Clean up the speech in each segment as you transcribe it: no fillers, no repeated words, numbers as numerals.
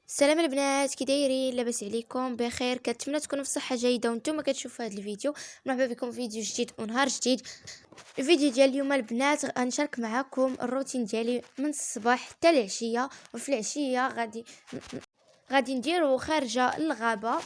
السلام البنات، كي دايرين؟ لاباس عليكم؟ بخير؟ كنتمنى تكونوا في صحه جيده وانتم كتشوفوا هذا الفيديو. مرحبا بكم في فيديو جديد ونهار جديد. الفيديو ديال اليوم البنات غنشارك معكم الروتين ديالي من الصباح حتى العشيه، وفي العشيه غادي نديرو خارجه للغابه.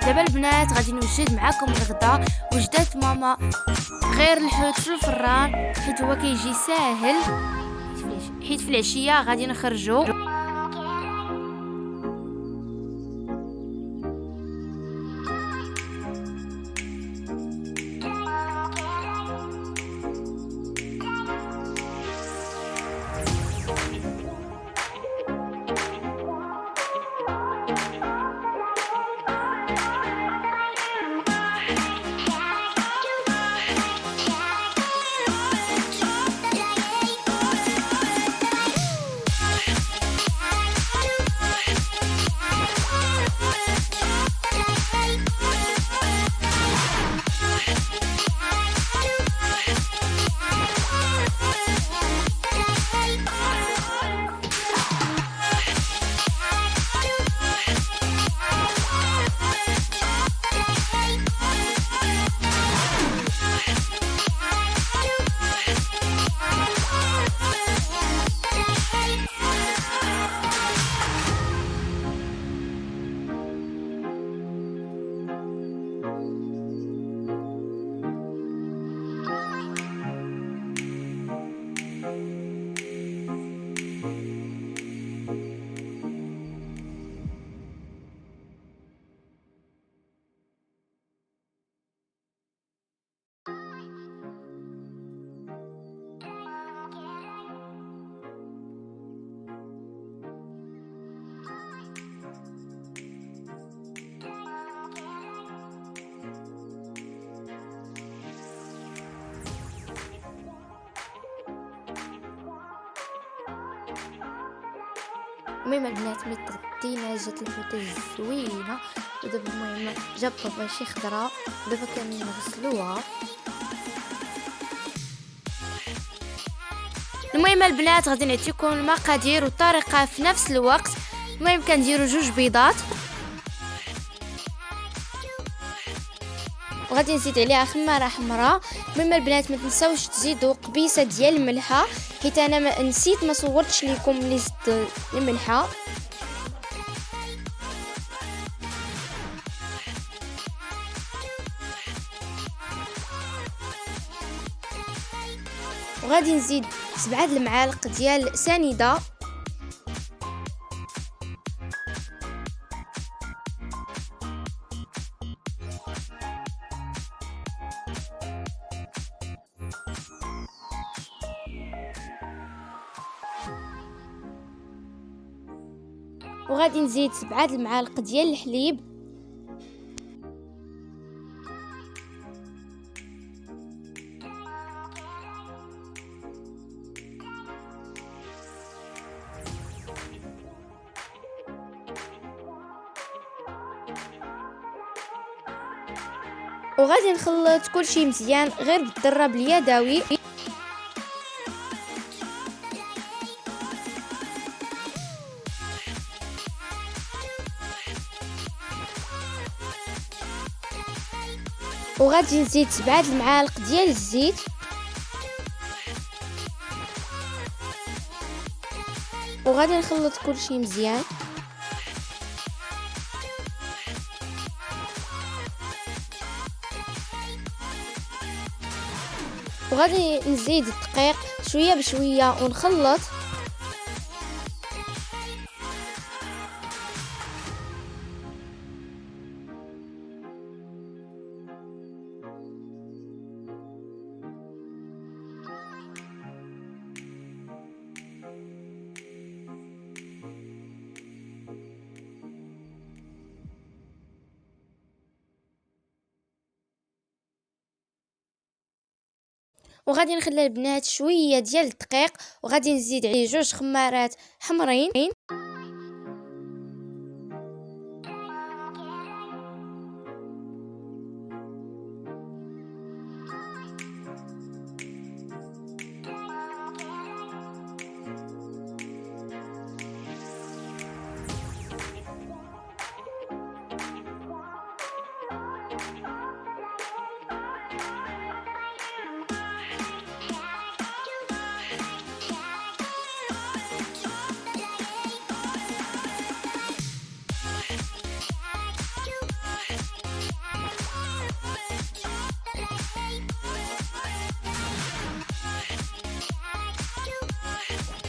دابا البنات غادي نوجد معكم الغدا. وجدات ماما غير الحوت في الفران حيت هو كيجي ساهل، حيت في العشيه غادي نخرجوا. المهم البنات ملي تغدينا جات الفوطه زوينه، ودابا المهم جاب بابا شي خضره دابا كنغسلوها. المهم البنات غادي نعطيكم المقادير والطريقه في نفس الوقت. المهم كنديروا 2 بيضات وغادي نزيد عليها خماره حمراء. المهم البنات ما تنساوش تزيدوا قبيصه ديال الملحه، حيت انا نسيت ما صورتش لكم لي زدت الملحه. وغادي نزيد 7 المعالق ديال سنيده، وغادي نزيد 7 المعالق ديال الحليب، وغادي نخلط كلشي مزيان غير بالضرب اليدوي. وغادي نزيد 7 المعالق ديال الزيت، وغادي نخلط كلشي مزيان. وغادي نزيد الدقيق شويه بشويه ونخلط. وغادي نخلي البنات شويه ديال الدقيق، وغادي نزيد عليه 2 خمارات حمرين.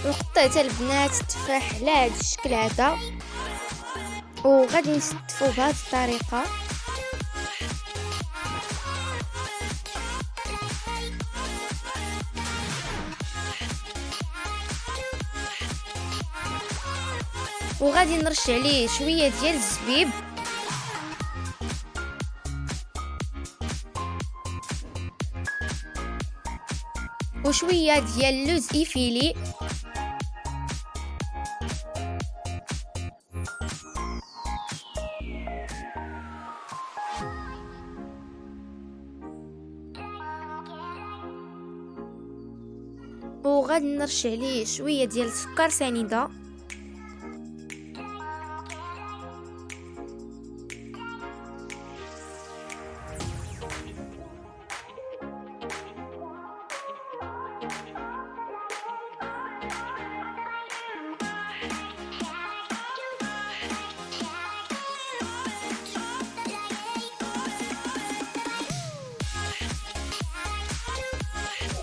وقطعت البنات التفاح على هذا الشكل هذا، وغادي نستفو بهذه الطريقه. وغادي نرش عليه شويه ديال الزبيب، وشويه ديال اللوز ايفيلي، وغادي نرش عليه شويه ديال السكر سنيده.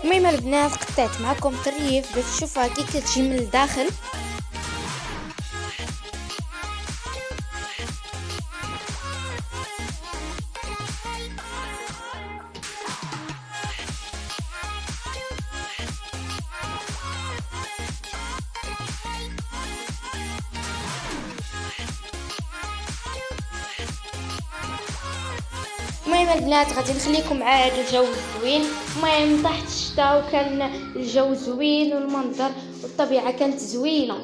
المهم البنات قطعت معكم طريف باش تشوفوها كي كتجي من الداخل. المهم البنات غادي نخليكم مع هذا الجو الزوين. المهم طاحت الشتا وكان الجو زوين والمنظر والطبيعه كانت زوينه.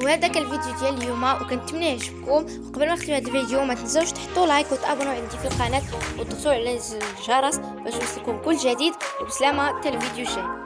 وهذا كان الفيديو ديال اليوم، وكنتمنى يعجبكم. وقبل ما نختم هذا الفيديو ما تنساوش تحطوا لايك وتابونوا عندي في القناه وتضغطوا على زر الجرس باش يوصلكم كل جديد. وبسلامه حتى الفيديو الجاي.